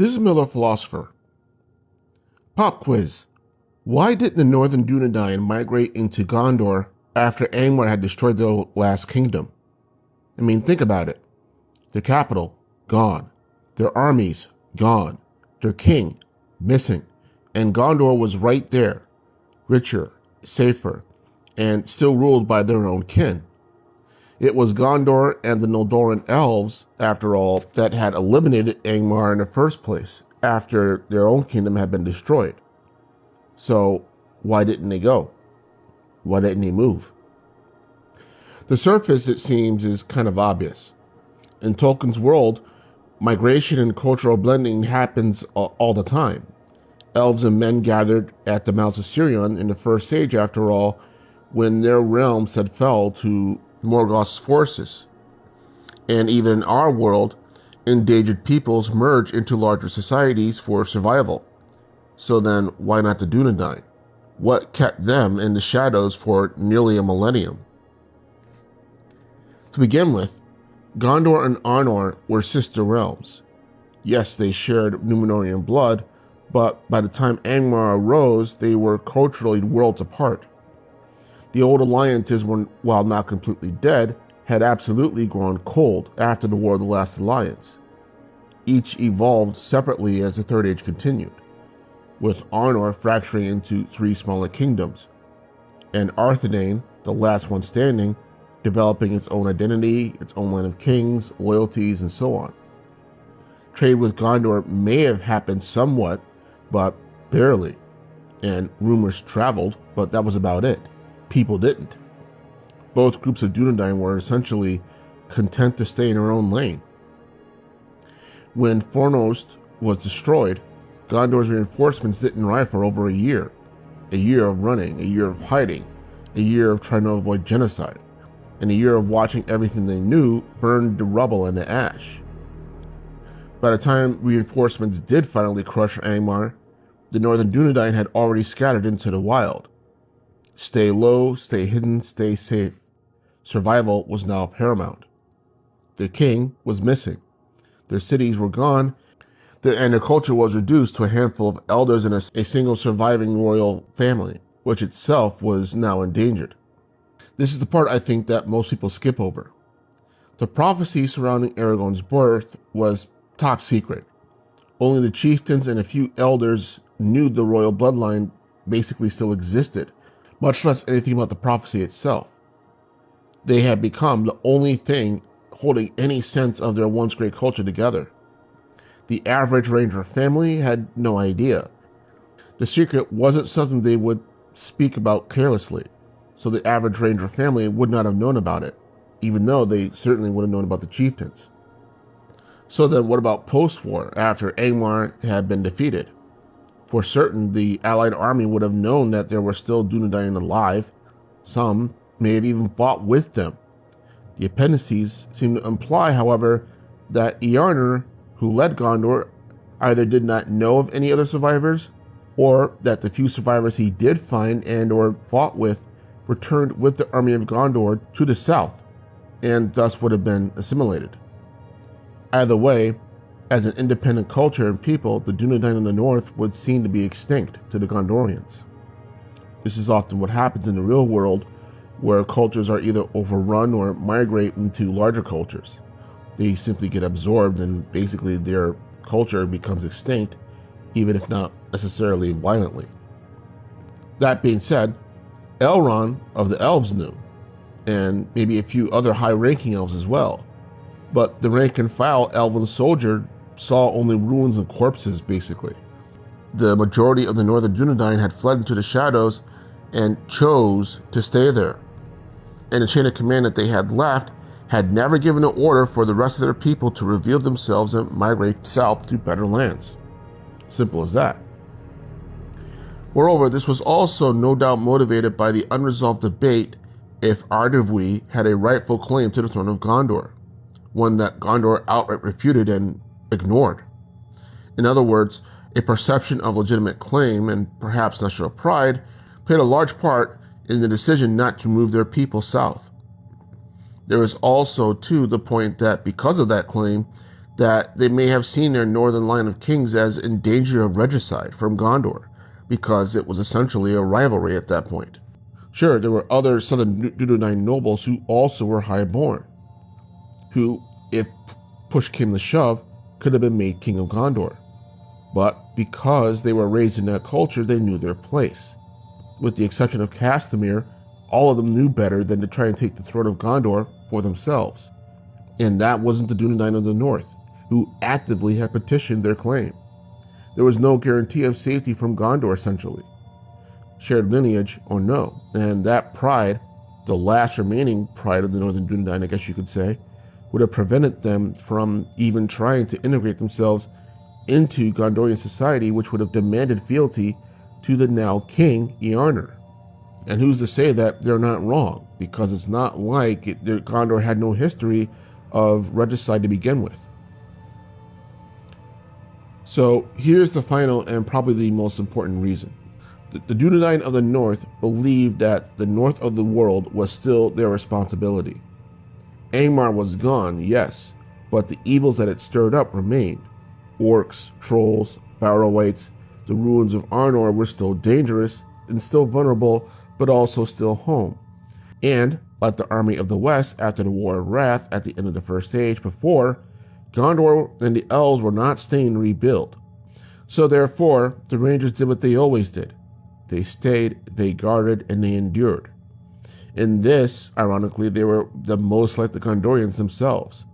This is Miller Philosopher. Pop quiz. Why didn't the Northern Dúnedain migrate into Gondor after Angmar had destroyed their last kingdom? I mean, think about it. Their capital, gone. Their armies, gone. Their king, missing. And Gondor was right there, richer, safer, and still ruled by their own kin. It was Gondor and the Noldoran elves, after all, that had eliminated Angmar in the first place, after their own kingdom had been destroyed. So, why didn't they go? Why didn't they move? The surface, it seems, is kind of obvious. In Tolkien's world, migration and cultural blending happens all the time. Elves and men gathered at the Mounts of Sirion in the First Age, after all, when their realms had fell to Morgoth's forces. And even in our world, endangered peoples merge into larger societies for survival. So then, why not the Dúnedain? What kept them in the shadows for nearly a millennium? To begin with, Gondor and Arnor were sister realms. Yes, they shared Númenorian blood, but by the time Angmar arose, they were culturally worlds apart. The old alliances, while not completely dead, had absolutely grown cold after the War of the Last Alliance. Each evolved separately as the Third Age continued, with Arnor fracturing into three smaller kingdoms, and Arthedain, the last one standing, developing its own identity, its own line of kings, loyalties, and so on. Trade with Gondor may have happened somewhat, but barely, and rumors traveled, but that was about it. People didn't. Both groups of Dúnedain were essentially content to stay in their own lane. When Fornost was destroyed, Gondor's reinforcements didn't arrive for over a year of running, a year of hiding, a year of trying to avoid genocide, and a year of watching everything they knew burn to rubble and to ash. By the time reinforcements did finally crush Angmar, the Northern Dúnedain had already scattered into the wild. Stay low, stay hidden, stay safe. Survival was now paramount. Their king was missing. Their cities were gone, and their culture was reduced to a handful of elders and a single surviving royal family, which itself was now endangered. This is the part I think that most people skip over. The prophecy surrounding Aragorn's birth was top secret. Only the chieftains and a few elders knew the royal bloodline basically still existed, much less anything about the prophecy itself. They had become the only thing holding any sense of their once great culture together. The average Ranger family had no idea. The secret wasn't something they would speak about carelessly, so the average Ranger family would not have known about it, even though they certainly would have known about the chieftains. So then what about post-war, after Angmar had been defeated? For certain, the Allied army would have known that there were still Dúnedain alive. Some may have even fought with them. The appendices seem to imply, however, that Arnor, who led Gondor, either did not know of any other survivors, or that the few survivors he did find and or fought with returned with the army of Gondor to the south, and thus would have been assimilated. Either way, as an independent culture and people, the Dúnedain in the north would seem to be extinct to the Gondorians. This is often what happens in the real world, where cultures are either overrun or migrate into larger cultures. They simply get absorbed and basically their culture becomes extinct, even if not necessarily violently. That being said, Elrond of the elves knew, and maybe a few other high-ranking elves as well. But the rank-and-file elven soldier saw only ruins and corpses, basically. The majority of the Northern Dúnedain had fled into the shadows and chose to stay there. And the chain of command that they had left had never given an order for the rest of their people to reveal themselves and migrate south to better lands. Simple as that. Moreover, this was also no doubt motivated by the unresolved debate if Arnor had a rightful claim to the throne of Gondor, one that Gondor outright refuted and ignored. In other words, a perception of legitimate claim and perhaps national pride played a large part in the decision not to move their people south. There is also, too, the point that because of that claim, that they may have seen their northern line of kings as in danger of regicide from Gondor, because it was essentially a rivalry at that point. Sure, there were other southern Dúnedain nobles who also were highborn, who, if push came to shove, could have been made king of Gondor. But because they were raised in that culture, they knew their place. With the exception of Castamir, all of them knew better than to try and take the throne of Gondor for themselves. And that wasn't the Dúnedain of the North, who actively had petitioned their claim. There was no guarantee of safety from Gondor, essentially. Shared lineage or no, and that pride, the last remaining pride of the Northern Dúnedain, I guess you could say, would have prevented them from even trying to integrate themselves into Gondorian society, which would have demanded fealty to the now king, Arnor. And who's to say that they're not wrong, because it's not like Gondor had no history of regicide to begin with. So here's the final and probably the most important reason. The Dúnedain of the North believed that the north of the world was still their responsibility. Angmar was gone, yes, but the evils that it stirred up remained. Orcs, trolls, Barrow-wights, the ruins of Arnor were still dangerous and still vulnerable, but also still home. And, like the army of the West after the War of Wrath at the end of the First Age before, Gondor and the elves were not staying to rebuild. So therefore, the Rangers did what they always did. They stayed, they guarded, and they endured. In this, ironically, they were the most like the Gondorians themselves,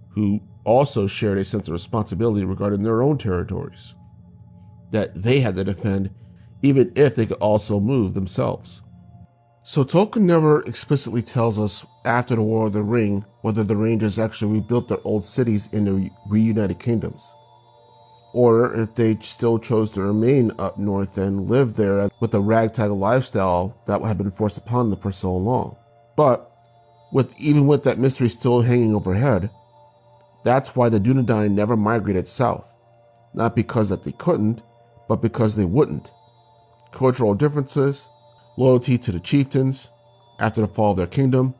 who also shared a sense of responsibility regarding their own territories that they had to defend, even if they could also move themselves. So Tolkien never explicitly tells us after the War of the Ring whether the Rangers actually rebuilt their old cities into reunited kingdoms, or if they still chose to remain up north and live there with a ragtag lifestyle that had been forced upon them for so long. But even with that mystery still hanging overhead, that's why the Dúnedain never migrated south, not because that they couldn't, but because they wouldn't. Cultural differences, loyalty to the chieftains after the fall of their kingdom,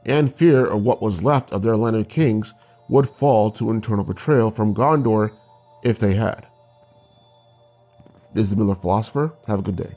and fear of what was left of their line of kings would fall to internal betrayal from Gondor if they had. This is the Miller Philosopher. Have a good day.